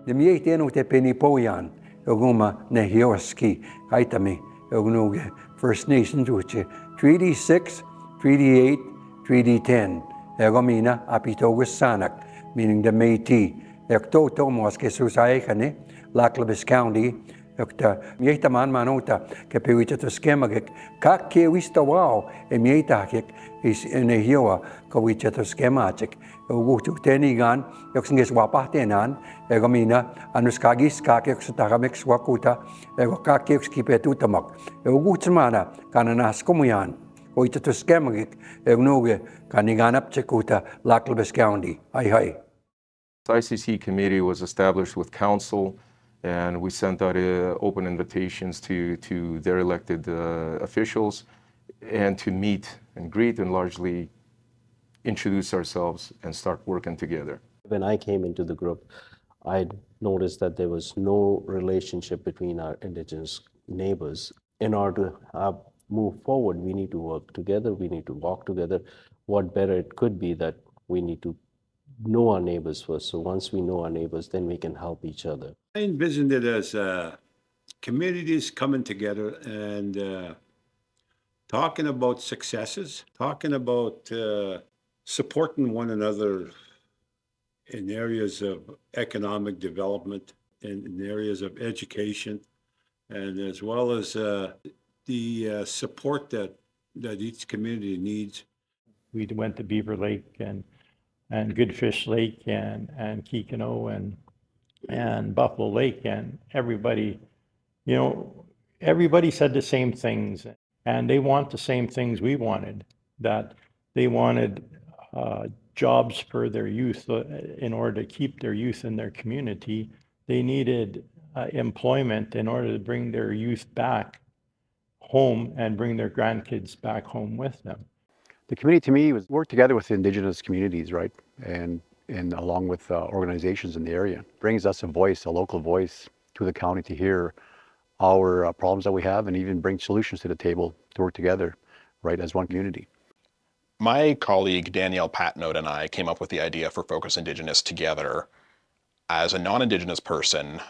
de mietenu te penipoyan, oguma nehioski, aitami, ognuge First Nations, which Treaty 6, Treaty 8, Treaty 10, egomina apitogus sanak, meaning the Métis, ekto tomos ke susaekane, Laclabis County, ekta mietaman manota, ke pewita skemagik, kak ke wistawao, e mietakik, is nehioa, kawita skematic, ugutu tenigan, yoksingis wapahtenan, egomina, anuskagis kakek sutagamik swakuta, ego kakek skipetutamak, ugutsmana, kananas komuyan, oita skemagik, egnoge, kaniganap chekuta, Laclabis County, hi. The ICC committee was established with council, and we sent out open invitations to their elected officials and to meet and greet and largely introduce ourselves and start working together. When I came into the group, I noticed that there was no relationship between our Indigenous neighbors. In order to move forward, we need to work together, we need to walk together. What better it could be that we need to know our neighbors first. So once we know our neighbors, then we can help each other. I envisioned it as communities coming together and talking about successes, talking about supporting one another in areas of economic development, in areas of education, and as well as the support that each community needs. We went to Beaver Lake and Goodfish Lake and Kikino and Buffalo Lake, and everybody, everybody said the same things, and they want the same things we wanted, that they wanted jobs for their youth. In order to keep their youth in their community, they needed employment in order to bring their youth back home and bring their grandkids back home with them. The committee to me was work together with Indigenous communities, right? And along with organizations in the area. It brings us a voice, a local voice to the county to hear our problems that we have and even bring solutions to the table to work together, right, as one community. My colleague Danielle Patnode and I came up with the idea for Focus Indigenous together. As a non-Indigenous person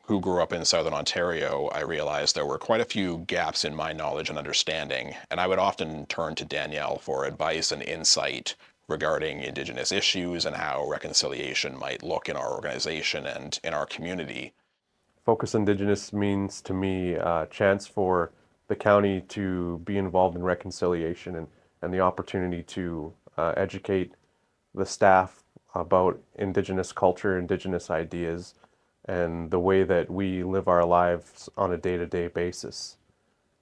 who grew up in Southern Ontario, I realized there were quite a few gaps in my knowledge and understanding, and I would often turn to Danielle for advice and insight regarding Indigenous issues and how reconciliation might look in our organization and in our community. Focus Indigenous means to me a chance for the county to be involved in reconciliation and the opportunity to educate the staff about Indigenous culture, Indigenous ideas, and the way that we live our lives on a day-to-day basis.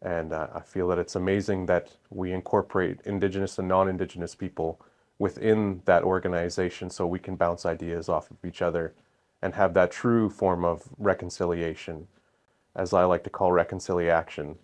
And I feel that it's amazing that we incorporate Indigenous and non-Indigenous people within that organization so we can bounce ideas off of each other and have that true form of reconciliation, as I like to call reconciliation.